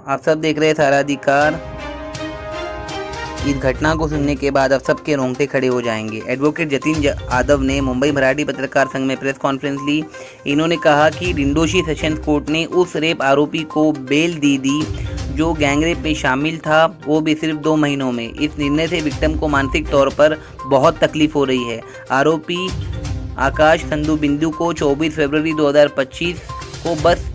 आप सब देख रहे हैं सारा अधिकार। इस घटना को सुनने के बाद अब सबके रोंगटे खड़े हो जाएंगे। एडवोकेट जतिन यादव ने मुंबई मराठी पत्रकार संघ में प्रेस कॉन्फ्रेंस ली। इन्होंने कहा कि डिंडोशी सेशंस कोर्ट ने उस रेप आरोपी को बेल दे दी जो गैंगरेप में शामिल था, वो भी सिर्फ 2 महीनों में। इस निर्णय से विक्टिम को मानसिक तौर पर बहुत तकलीफ हो रही है। आरोपी आकाश संधू बिंदु को 24 फरवरी 2025 को बस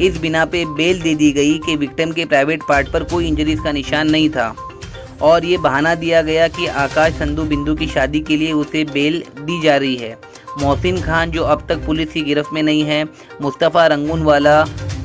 इस बिना पे बेल दे दी गई कि विक्टिम के प्राइवेट पार्ट पर कोई इंजरीज का निशान नहीं था और ये बहाना दिया गया कि आकाश संधू बिंदु की शादी के लिए उसे बेल दी जा रही है। मोहसिन खान जो अब तक पुलिस की गिरफ्त में नहीं है, Mustafa Rangoonwala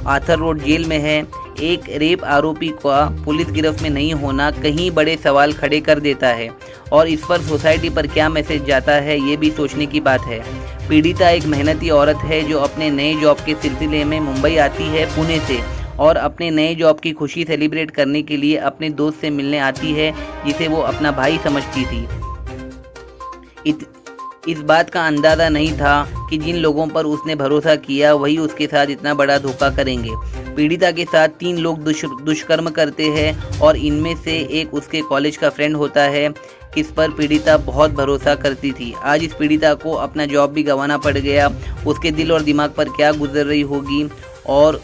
Arthur Road jail में है। एक रेप आरोपी का पुलिस गिरफ्त में नहीं होना कहीं बड़े सवाल खड़े कर देता है और इस पर सोसाइटी पर क्या मैसेज जाता है, ये भी सोचने की बात है। पीड़िता एक मेहनती औरत है जो अपने नए जॉब के सिलसिले में मुंबई आती है पुणे से और अपने नए जॉब की खुशी सेलिब्रेट करने के लिए अपने दोस्त से मिलने आती है जिसे वो अपना भाई समझती थी। इस बात का अंदाज़ा नहीं था कि जिन लोगों पर उसने भरोसा किया वही उसके साथ इतना बड़ा धोखा करेंगे। पीड़िता के साथ 3 लोग दुष्कर्म करते हैं और इनमें से एक उसके कॉलेज का फ्रेंड होता है किस पर पीड़िता बहुत भरोसा करती थी। आज इस पीड़िता को अपना जॉब भी गंवाना पड़ गया। उसके दिल और दिमाग पर क्या गुजर रही होगी और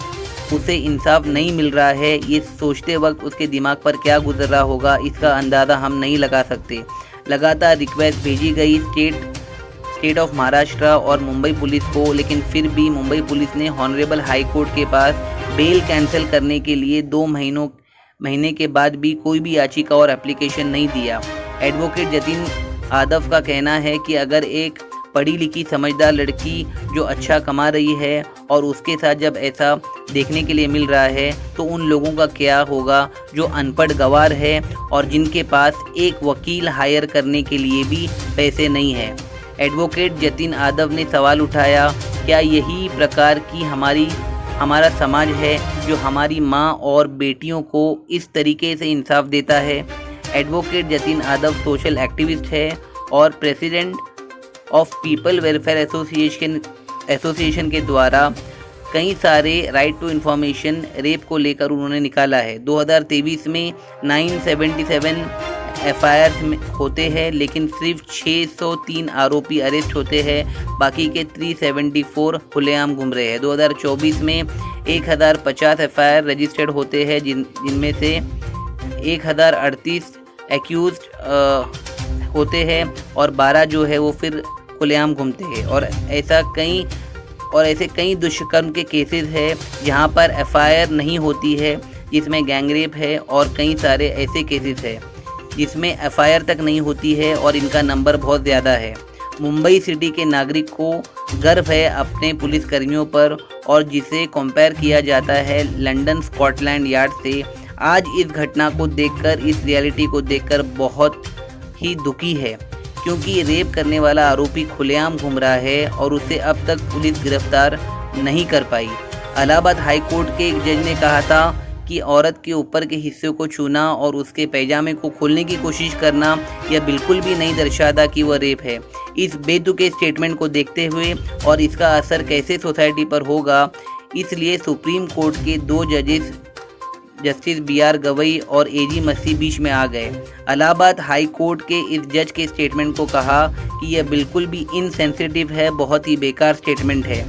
उसे इंसाफ नहीं मिल रहा है, ये सोचते वक्त उसके दिमाग पर क्या गुजर रहा होगा, इसका अंदाज़ा हम नहीं लगा सकते। लगातार रिक्वेस्ट भेजी गई स्टेट ऑफ महाराष्ट्र और मुंबई पुलिस को, लेकिन फिर भी मुंबई पुलिस ने ऑनरेबल हाई कोर्ट के पास बेल कैंसिल करने के लिए 2 महीने के बाद भी कोई भी याचिका और एप्लीकेशन नहीं दिया। एडवोकेट जतिन यादव का कहना है कि अगर एक पढ़ी लिखी समझदार लड़की जो अच्छा कमा रही है और उसके साथ जब ऐसा देखने के लिए मिल रहा है तो उन लोगों का क्या होगा जो अनपढ़ गवार है और जिनके पास एक वकील हायर करने के लिए भी पैसे नहीं है। एडवोकेट जतिन यादव ने सवाल उठाया, क्या यही प्रकार की हमारा समाज है जो हमारी माँ और बेटियों को इस तरीके से इंसाफ देता है। Advocate Jatin Yadav social activist है और president of people welfare association के द्वारा कई सारे राइट टू इन्फॉर्मेशन रेप को लेकर उन्होंने निकाला है। 2023 में 977 एफआईआर होते हैं, लेकिन सिर्फ 603 आरोपी अरेस्ट होते हैं, बाकी के 374 खुलेआम घूम रहे हैं। 2024 में 1050 एफआईआर रजिस्टर्ड होते हैं जिनमें से 1038 एक्यूज्ड होते हैं और 12 जो है वो फिर खुलेआम घूमते हैं। और ऐसे कई दुष्कर्म के केसेस है जहां पर एफआईआर नहीं होती है, जिसमें गैंगरेप है और कई सारे ऐसे केसेस है जिसमें एफआईआर तक नहीं होती है और इनका नंबर बहुत ज़्यादा है। मुंबई सिटी के नागरिक को गर्व है अपने पुलिसकर्मियों पर और जिसे कंपेयर किया जाता है लंदन स्कॉटलैंड यार्ड से। आज इस घटना को देखकर, इस रियलिटी को देखकर बहुत ही दुखी है क्योंकि रेप करने वाला आरोपी खुलेआम घूम रहा है और उसे अब तक पुलिस गिरफ्तार नहीं कर पाई। इलाहाबाद हाई कोर्ट के एक जज ने कहा था कि औरत के ऊपर के हिस्से को छूना और उसके पैजामे को खोलने की कोशिश करना यह बिल्कुल भी नहीं दर्शाता कि वह रेप है। इस बेतुके स्टेटमेंट को देखते हुए और इसका असर कैसे सोसाइटी पर होगा, इसलिए सुप्रीम कोर्ट के 2 जजेस जस्टिस BR गवई और AG मसी बीच में आ गए। इलाहाबाद हाई कोर्ट के इस जज के स्टेटमेंट को कहा कि यह बिल्कुल भी इनसेंसिटिव है, बहुत ही बेकार स्टेटमेंट है।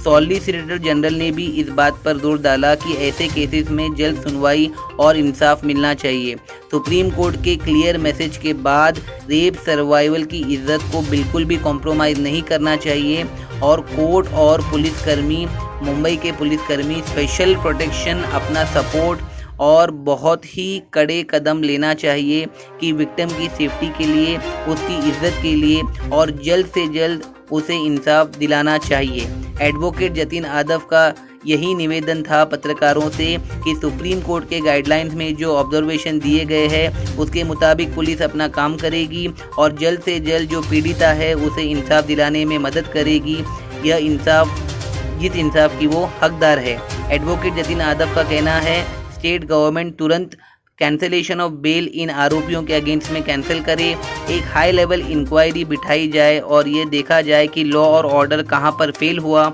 सॉलिसिटर जनरल ने भी इस बात पर जोर डाला कि ऐसे केसेस में जल्द सुनवाई और इंसाफ मिलना चाहिए। सुप्रीम कोर्ट के क्लियर मैसेज के बाद रेप सर्वाइवल की इज्जत को बिल्कुल भी कॉम्प्रोमाइज़ नहीं करना चाहिए और कोर्ट और पुलिसकर्मी, मुंबई के पुलिसकर्मी स्पेशल प्रोटेक्शन, अपना सपोर्ट और बहुत ही कड़े कदम लेना चाहिए कि विक्टिम की सेफ्टी के लिए, उसकी इज्जत के लिए और जल्द से जल्द उसे इंसाफ दिलाना चाहिए। एडवोकेट जतिन यादव का यही निवेदन था पत्रकारों से कि सुप्रीम कोर्ट के गाइडलाइंस में जो ऑब्जर्वेशन दिए गए हैं उसके मुताबिक पुलिस अपना काम करेगी और जल्द से जल्द जो पीड़िता है उसे इंसाफ दिलाने में मदद करेगी, यह इंसाफ जिस इंसाफ की वो हकदार है। एडवोकेट जतिन यादव का कहना है स्टेट गवर्नमेंट तुरंत कैंसिलेशन ऑफ बेल इन आरोपियों के अगेंस्ट में कैंसिल करे, एक हाई लेवल इंक्वायरी बिठाई जाए और ये देखा जाए कि लॉ और ऑर्डर कहां पर फेल हुआ।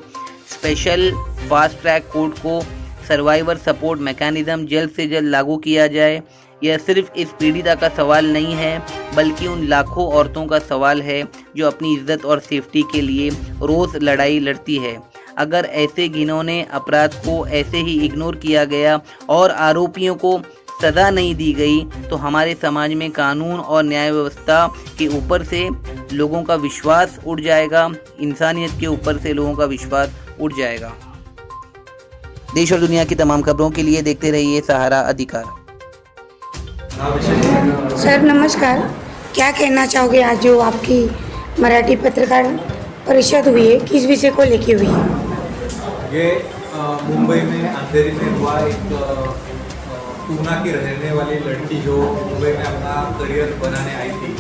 स्पेशल फास्ट ट्रैक कोर्ट को सर्वाइवर सपोर्ट मैकेनिज्म जल्द से जल्द लागू किया जाए। यह सिर्फ इस पीड़िता का सवाल नहीं है, बल्कि उन लाखों औरतों का सवाल है जो अपनी इज्जत और सेफ्टी के लिए रोज़ लड़ाई लड़ती है। अगर ऐसे घिनौने अपराध को ऐसे ही इग्नोर किया गया और आरोपियों को सज़ा नहीं दी गई, तो हमारे समाज में कानून और न्याय व्यवस्था के ऊपर से लोगों का विश्वास उड़ जाएगा, इंसानियत के ऊपर से लोगों का विश्वास उड़ जाएगा। देश और दुनिया की तमाम खबरों के लिए देखते रहिए सहारा अधिकार। सर नमस्कार, क्या कहना चाहोगे आज जो आपकी मराठी पत्रकार परिषद हुई है, किस विषय को लेके हुई है? ये मुंबई में अंधेरी में हुआ एक पूना की रहने वाली लड़की जो मुंबई में अपना करियर बनाने आई थी,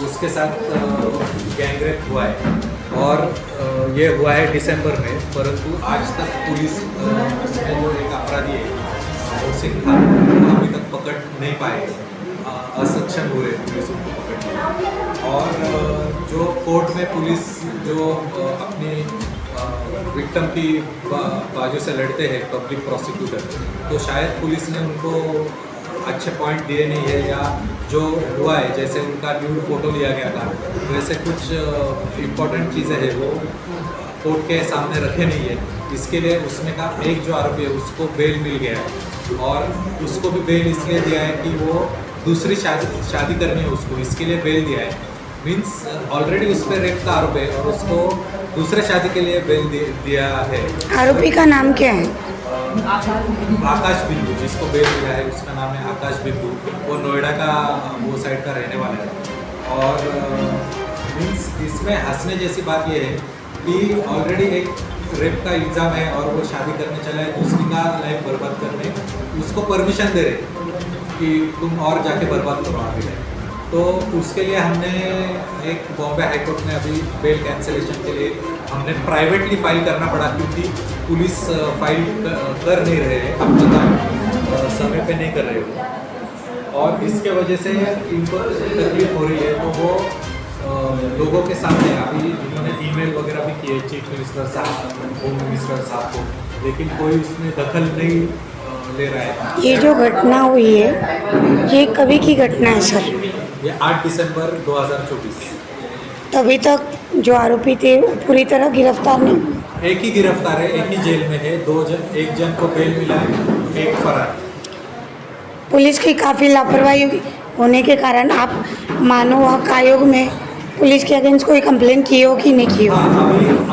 उसके साथ गैंगरेप हुआ है और ये हुआ है दिसंबर में। परंतु आज तक पुलिस में जो एक अपराधी है सिंह खान अभी तक पकड़ नहीं पाए, असक्षम हो रहे पुलिस उनको पकड़ने। और जो कोर्ट में पुलिस जो अपनी विक्टिम की बाजू से लड़ते हैं पब्लिक प्रोसिक्यूटर, तो शायद पुलिस ने उनको अच्छे पॉइंट दिए नहीं है, या जो हुआ है जैसे उनका न्यूड फोटो लिया गया था वैसे कुछ इम्पोर्टेंट चीज़ें हैं वो कोर्ट के सामने रखे नहीं है। इसके लिए उसमें का एक जो आरोपी है उसको बेल मिल गया है और उसको भी बेल इसलिए दिया है कि वो दूसरी शादी करनी है उसको, इसके लिए बेल दिया है। मीन्स ऑलरेडी उस पर रेप का आरोप है और उसको दूसरे शादी के लिए बेल दिया है। आरोपी का नाम क्या है? आकाश बिंदु, जिसको बेल दिया है उसका नाम है आकाश बिंदु। वो नोएडा का वो साइड का रहने वाला है। और मीन्स इसमें हंसने जैसी बात ये है कि ऑलरेडी एक रेप का इल्ज़ाम है और वो शादी करने चला है, दूसरी का लाइफ बर्बाद करने उसको परमिशन दे रहे कि तुम और जाके बर्बाद करो आगे। तो उसके लिए हमने एक बॉम्बे हाई कोर्ट में अभी बेल कैंसिलेशन के लिए हमने प्राइवेटली फाइल करना पड़ा, क्योंकि पुलिस फाइल कर नहीं रहे हैं, अपना काम समय पे नहीं कर रहे हो और इसके वजह से इनको तकलीफ हो रही है। तो वो लोगों के सामने अभी इन्होंने ईमेल वगैरह भी किए चीफ मिनिस्टर साहब, होम मिनिस्टर साहब को, लेकिन कोई उसमें दखल नहीं ले रहा है। ये जो घटना हुई है ये कभी की घटना है सर? ये 8 दिसंबर 2024। तभी तक जो आरोपी थे पूरी तरह गिरफ्तार नहीं? एक ही गिरफ्तार है, एक ही जेल में है, एक जन को बेल मिला है, एक फरार। पुलिस की काफ़ी लापरवाही होने के कारण आप मानव हक आयोग में पुलिस के अगेंस्ट कोई कंप्लेंट की हो कि नहीं की हो? हाँ,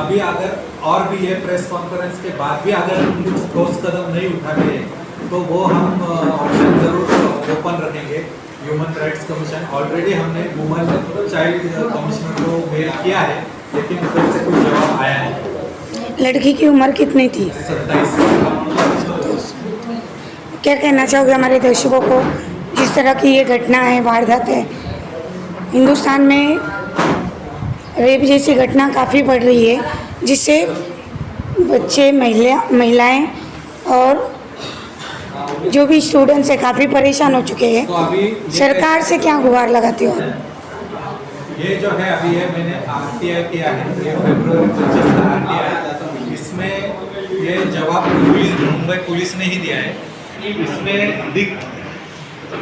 अभी अगर और भी ये प्रेस कॉन्फ्रेंस के बाद भी अगर कुछ ठोस कदम नहीं उठाते तो वो हम ऑप्शन ज़रूर ओपन रखेंगे। ह्यूमन राइट्स कमीशन ऑलरेडी हमने वुमन चाइल्ड कमिश्नर को मेल किया है, लेकिन उधर से कोई जवाब आया नहीं। लड़की की उम्र कितनी थी? 27। क्या कहना चाहोगे हमारे दर्शकों को, जिस तरह की ये घटना है, वारदात है, हिंदुस्तान में रेप जैसी घटना काफ़ी बढ़ रही है, जिससे बच्चे, महिलाएं और जो भी स्टूडेंट्स है काफ़ी परेशान हो चुके हैं। तो सरकार से क्या गुहार लगाते हो? ये जो है अभी है मैंने RTI किया है, ये फरवरी 25 का RTI, इसमें ये जवाब मुंबई पुलिस ने ही दिया है। इसमें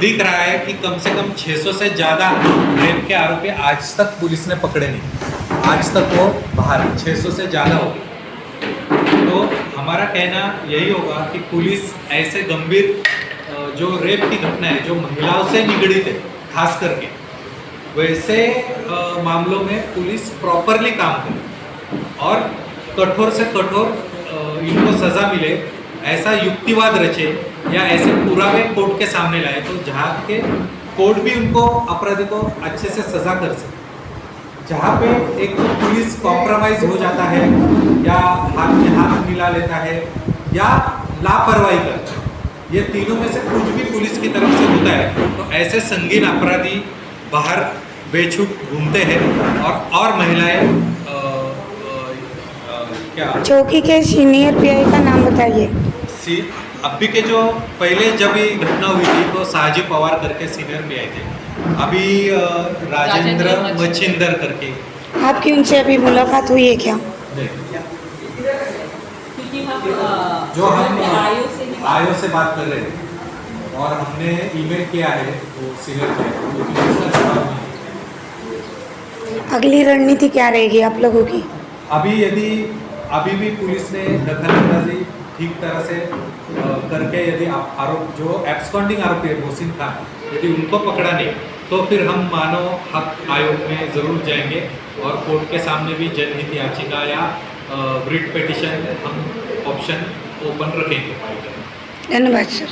दिख रहा है कि कम से कम 600 से ज़्यादा रेप के आरोपी आज तक पुलिस ने पकड़े नहीं, आज तक वो बाहर 600 से ज़्यादा हो गए। तो हमारा कहना यही होगा कि पुलिस ऐसे गंभीर जो रेप की घटना है जो महिलाओं से निगड़ित है खास करके, वैसे मामलों में पुलिस प्रॉपरली काम करे और कठोर से कठोर इनको सज़ा मिले, ऐसा युक्तिवाद रचे या ऐसे पुरावे कोर्ट के सामने लाए, तो जहाँ के कोर्ट भी उनको अपराधी को अच्छे से सज़ा कर सके। जहाँ पे एक तो पुलिस कॉम्प्रोमाइज़ हो जाता है या हाथ में हाथ मिला लेता है या लापरवाही करता है, ये तीनों में से कुछ भी पुलिस की तरफ से होता है, तो ऐसे संगीन अपराधी बाहर बेछूट घूमते हैं और महिलाएं क्या चौकी के सीनियर PI का नाम बताइए। अभी के जो पहले जब ये घटना हुई थी तो साहजी पवार करके सीनियर PI थे, अभी राजेंद्र मच्छिंदर करके। आपकी उनसे अभी मुलाकात हुई है क्या? जो हम आयो से बात कर रहे थे और हमने ईमेल किया है वो सीनियर पे, लेकिन उसका जवाब नहीं। अगली रणनीति क्या रहेगी आप लोगों की? अभी भी पुलिस ने दखलंदाजी ठीक तरह से करके यदि आरोप जो एब्सकॉन्डिंग आरोपी है मोहसिन खान, यदि उनको पकड़ा नहीं तो फिर हम मानव हक आयोग में ज़रूर जाएंगे और कोर्ट के सामने भी जनहित याचिका या रिट पिटीशन हम ऑप्शन ओपन रखेंगे फाइल। धन्यवाद सर।